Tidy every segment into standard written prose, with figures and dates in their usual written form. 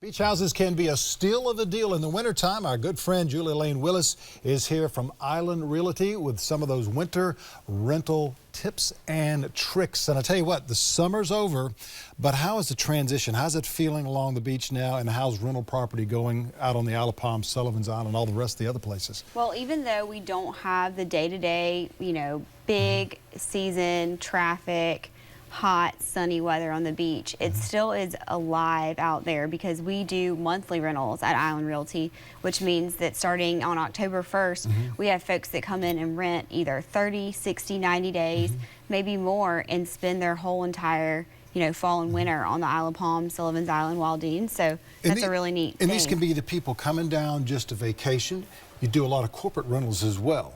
Beach houses can be a steal of a deal in the wintertime. Our good friend Julie Lane Willis is here from Island Realty with some of those winter rental tips and tricks. And I tell you what, the summer's over, but how is the transition? How's it feeling along the beach now, and how's rental property going out on the Isle of Palm, Sullivan's Island, and all the rest of the other places? Well, even though we don't have the day-to-day, big season traffic, hot, sunny weather on the beach, it still is alive out there because we do monthly rentals at Island Realty, which means that starting on October 1st, we have folks that come in and rent either 30, 60, 90 days, maybe more, and spend their whole entire fall and winter on the Isle of Palm, Sullivan's Island, Wildine. So that's a really neat thing. And these can be the people coming down just to vacation. You do a lot of corporate rentals as well,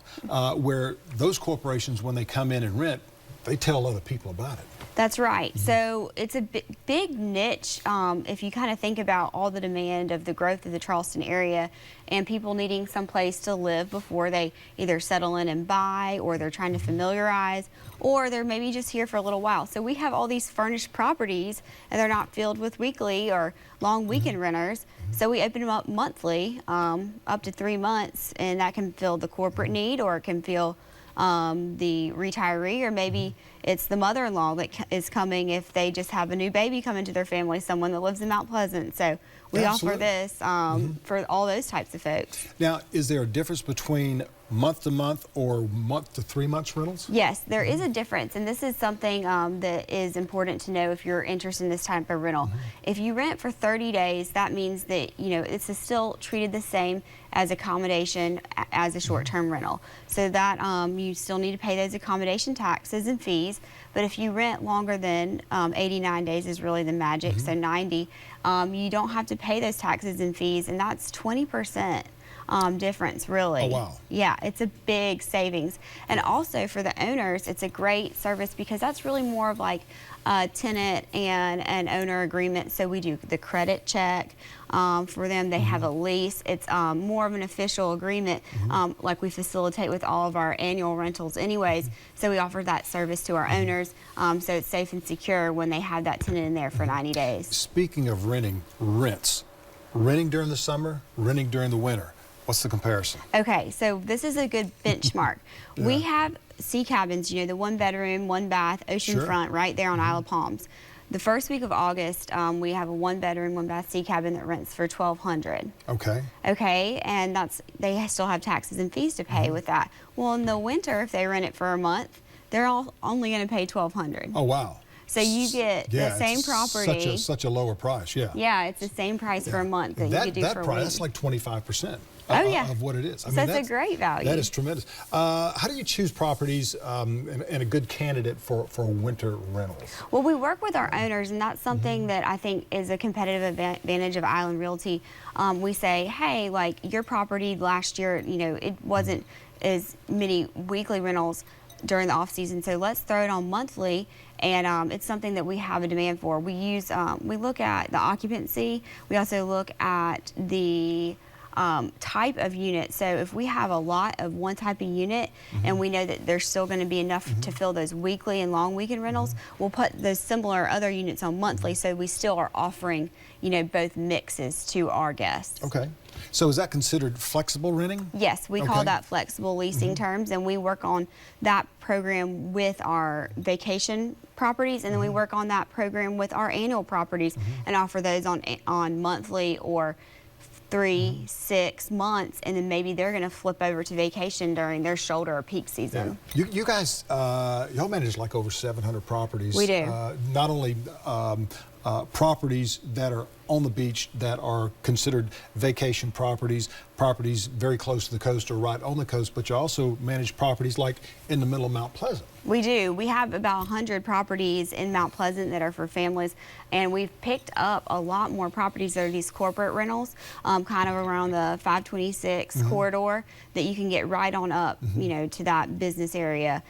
where those corporations, when they come in and rent, they tell other people about it. That's right. So it's a big niche if you kind of think about all the demand of the growth of the Charleston area and people needing some place to live before they either settle in and buy, or they're trying to familiarize, or they're maybe just here for a little while. So we have all these furnished properties, and they're not filled with weekly or long weekend renters. So we open them up monthly, up to 3 months, and that can fill the corporate need, or it can fill the retiree, or maybe it's the mother-in-law that is coming if they just have a new baby come into their family, someone that lives in Mount Pleasant. So we offer this for all those types of folks. Now, is there a difference between month-to-month or month-to-3 months rentals? Yes, there is a difference, and this is something that is important to know if you're interested in this type of rental. If you rent for 30 days, that means that it's still treated the same as accommodation as a short-term rental. So that you still need to pay those accommodation taxes and fees. But if you rent longer than 89 days is really the magic, so 90, you don't have to pay those taxes and fees, and that's 20%. Difference, really. Oh, wow. Yeah, it's a big savings. And also for the owners, it's a great service because that's really more of like a tenant and an owner agreement. So we do the credit check for them. They have a lease. It's more of an official agreement like we facilitate with all of our annual rentals anyways. So we offer that service to our owners so it's safe and secure when they have that tenant in there for 90 days. Speaking of renting, renting during the summer, renting during the winter. What's the comparison? Okay, so this is a good benchmark. We have sea cabins, the 1 bedroom, 1 bath, oceanfront right there on Isle of Palms. The first week of August, we have a 1 bedroom, 1 bath sea cabin that rents for $1,200. Okay. Okay, and they still have taxes and fees to pay with that. Well, in the winter, if they rent it for a month, they're only going to pay $1,200. Oh, wow. So you get the same property. Such a lower price, yeah. Yeah, it's the same price for a month that you could do for a week. That's like 25%. Of what it is. So that's a great value. That is tremendous. How do you choose properties and a good candidate for winter rentals? Well, we work with our owners, and that's something that I think is a competitive advantage of Island Realty. We say, hey, like your property last year, it wasn't as many weekly rentals during the off season, so let's throw it on monthly. And it's something that we have a demand for. We look at the occupancy. We also look at the type of unit. So if we have a lot of one type of unit and we know that there's still going to be enough to fill those weekly and long weekend rentals, we'll put those similar other units on monthly, so we still are offering both mixes to our guests. Okay. So is that considered flexible renting? Yes, we call that flexible leasing terms, and we work on that program with our vacation properties, and then we work on that program with our annual properties and offer those on monthly or 3, 6 months, and then maybe they're going to flip over to vacation during their shoulder or peak season. Yeah. You guys, y'all manage like over 700 properties. We do. Not only properties that are on the beach that are considered vacation properties very close to the coast or right on the coast, but you also manage properties like in the middle of Mount Pleasant. We do. We have about 100 properties in Mount Pleasant that are for families, and we've picked up a lot more properties that are these corporate rentals, kind of around the 526 corridor that you can get right on up, to that business area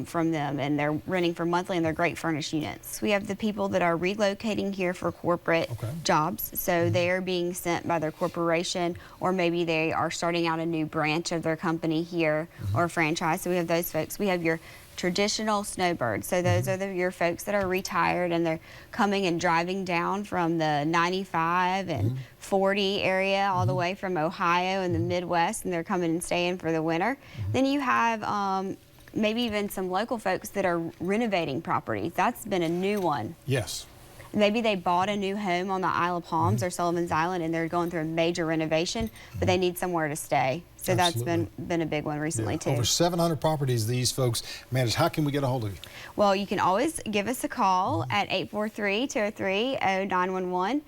from them, and they're renting for monthly, and they're great furnished units. We have the people that are relocating here for corporate jobs, so they are being sent by their corporation, or maybe they are starting out a new branch of their company here or franchise. So we have those folks. We have your traditional snowbirds. So those are your folks that are retired and they're coming and driving down from the 95 and 40 area all the way from Ohio and the Midwest, and they're coming and staying for the winter. Then you have maybe even some local folks that are renovating properties. That's been a new one. Yes. Maybe they bought a new home on the Isle of Palms or Sullivan's Island and they're going through a major renovation, but they need somewhere to stay. So Absolutely. that's been a big one recently too. Over 700 properties these folks manage. How can we get a hold of you? Well, you can always give us a call at 843-203-0911.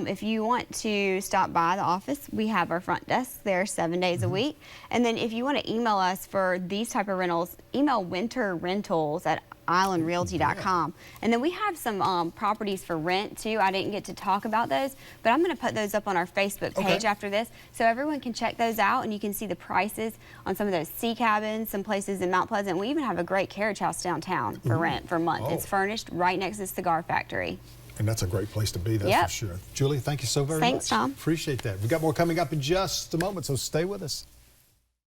If you want to stop by the office, we have our front desk there 7 days a week. And then if you want to email us for these type of rentals, email winterrentals@islandrealty.com. And then we have some properties for rent too. I didn't get to talk about those, but I'm going to put those up on our Facebook page after this, so everyone can check those out and you can see the prices on some of those sea cabins, some places in Mount Pleasant. We even have a great carriage house downtown for rent for a month. It's furnished right next to the cigar factory. And that's a great place to be, that's for sure. Julie, thank you so very much. Thanks, Tom. Appreciate that. We've got more coming up in just a moment, so stay with us.